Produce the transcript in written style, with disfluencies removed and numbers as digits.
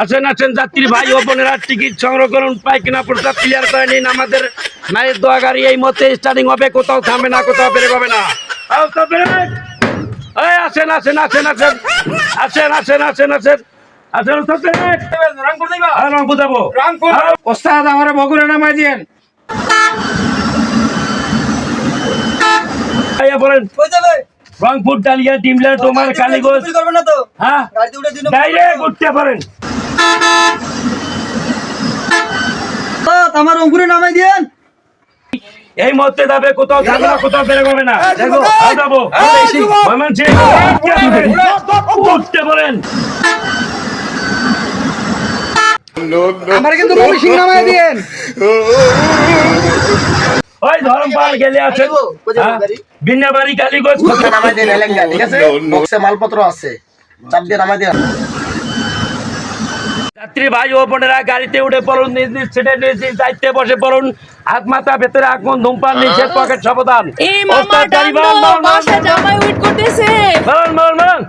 আসেন আসেন যাত্রী ভাই ও বোনেরা, টিকিট সংগ্রহ করুন, পায়খানা প্রস্তাব ক্লিয়ার করে নিন। আমাদের মায়ের দোয়া গাড়ি এই মধ্যে স্টার্টিং হবে, কোথাও থামবে না, কোথাও ব্রেক হবে না। আসেন আসেন আসেন আসেন আসেন আসেন আসেন আসেন আসেন রংপুর যাবো। ওস্তাদ আমার বগুড়া নামাই দিয়েন। বলেন রংপুর, ডালিয়া, ডিমলা, তোমার কালীগঞ্জ। হ্যাঁ ডাইরেক্ট উঠতে পারেন। আমার রংপুরে নামাই দিয়েন। এই মুহূর্তে যাবে, কোথাও যাবে না, কোথাও বেরো হবে না। যাবো উঠতে পারেন। আমার কিন্তু রবি সিং নামাই দিয়েন। ওই ধরমপাল গেলে আছেন বিন্নাবাড়ি, কালীগঞ্জ। নামাই দেন এলেঙ্গা, ঠিক আছে? বক্সে মালপত্র আছে, চাপ দিয়ে নামাই দেন। যাত্রী ভাই ও বোনেরা, গাড়িতে উঠে পড়ুন, নিজ নিজ সিটে নিজ নিজ দায়িত্বে বসে পড়ুন। হাত মাথা ভেতরে আগুন, ধূমপান নিষেধ, পকেট সাবধান। এই মামা ওস্তাদ গাড়ি বান, বান, বান, বাসা জামাই ওয়েট করতেছে। বান, বান, বান।